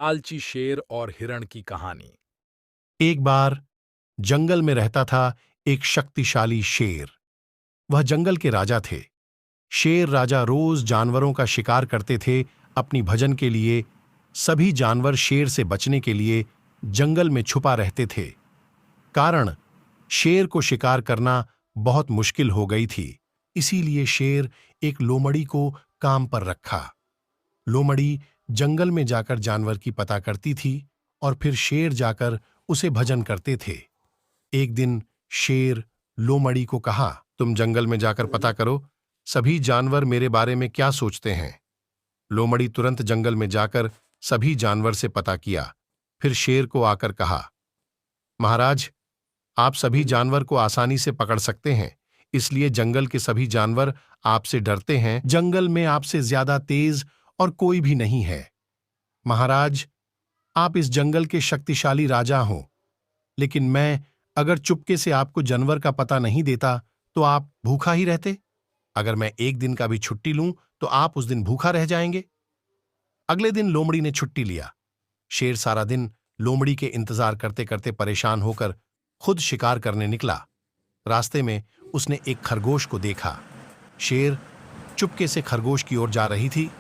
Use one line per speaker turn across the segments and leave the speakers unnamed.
आलची शेर और हिरण की कहानी।
एक बार जंगल में रहता था एक शक्तिशाली शेर। वह जंगल के राजा थे। शेर राजा रोज जानवरों का शिकार करते थे अपनी भोजन के लिए। सभी जानवर शेर से बचने के लिए जंगल में छुपा रहते थे। कारण शेर को शिकार करना बहुत मुश्किल हो गई थी। इसीलिए शेर एक लोमड़ी को काम पर रखा। लोमड़ी जंगल में जाकर जानवर की पता करती थी और फिर शेर जाकर उसे भजन करते थे। एक दिन शेर लोमड़ी को कहा, तुम जंगल में जाकर पता करो सभी जानवर मेरे बारे में क्या सोचते हैं। लोमड़ी तुरंत जंगल में जाकर सभी जानवर से पता किया। फिर शेर को आकर कहा, महाराज, आप सभी जानवर को आसानी से पकड़ सकते हैं, इसलिए जंगल के सभी जानवर आपसे डरते हैं। जंगल में आपसे ज्यादा तेज और कोई भी नहीं है। महाराज, आप इस जंगल के शक्तिशाली राजा हो, लेकिन मैं अगर चुपके से आपको जानवर का पता नहीं देता तो आप भूखा ही रहते। अगर मैं एक दिन का भी छुट्टी लूं तो आप उस दिन भूखा रह जाएंगे। अगले दिन लोमड़ी ने छुट्टी लिया। शेर सारा दिन लोमड़ी के इंतजार करते करते परेशान होकर खुद शिकार करने निकला। रास्ते में उसने एक खरगोश को देखा। शेर चुपके से खरगोश की ओर जा रही थी,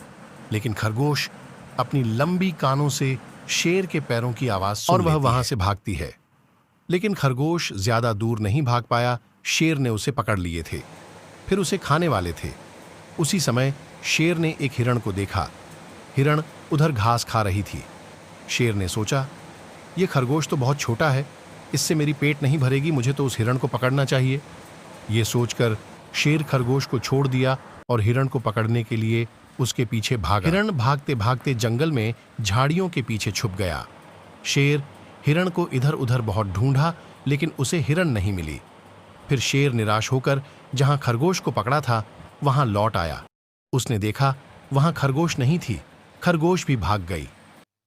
लेकिन खरगोश अपनी लंबी कानों से शेर के पैरों की आवाज सुन लेती है और वह वहां से भागती है। लेकिन खरगोश ज्यादा दूर नहीं भाग पाया। शेर ने उसे पकड़ लिए थे, फिर उसे खाने वाले थे। उसी समय शेर ने एक हिरण को देखा। हिरण उधर घास खा रही थी। शेर ने सोचा, यह खरगोश तो बहुत छोटा है, इससे मेरी पेट नहीं भरेगी, मुझे तो उस हिरण को पकड़ना चाहिए। ये सोचकर शेर खरगोश को छोड़ दिया और हिरण को पकड़ने के लिए उसके पीछे भागा। हिरण भागते भागते जंगल में झाड़ियों के पीछे छुप गया। शेर हिरण को इधर उधर बहुत ढूंढा, लेकिन उसे हिरण नहीं मिली। फिर शेर निराश होकर जहां खरगोश को पकड़ा था वहां लौट आया। उसने देखा वहां खरगोश नहीं थी, खरगोश भी भाग गई।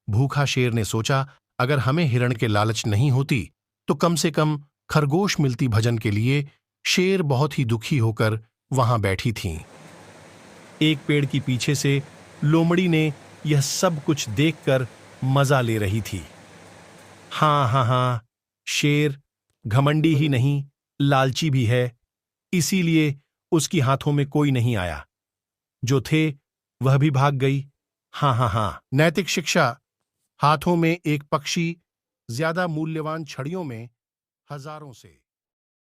भूखा शेर ने सोचा, अगर हमें हिरण के लालच नहीं होती तो कम से कम खरगोश मिलती भजन के लिए। शेर बहुत ही दुखी होकर वहां बैठी थीं। एक पेड़ की पीछे से लोमड़ी ने यह सब कुछ देखकर मजा ले रही थी। हाँ हाँ हाँ, शेर घमंडी ही नहीं, लालची भी है, इसीलिए उसकी हाथों में कोई नहीं आया। जो थे वह भी भाग गई। हाँ हाँ हाँ। नैतिक शिक्षा, हाथों में एक पक्षी ज्यादा मूल्यवान छड़ियों में हजारों से।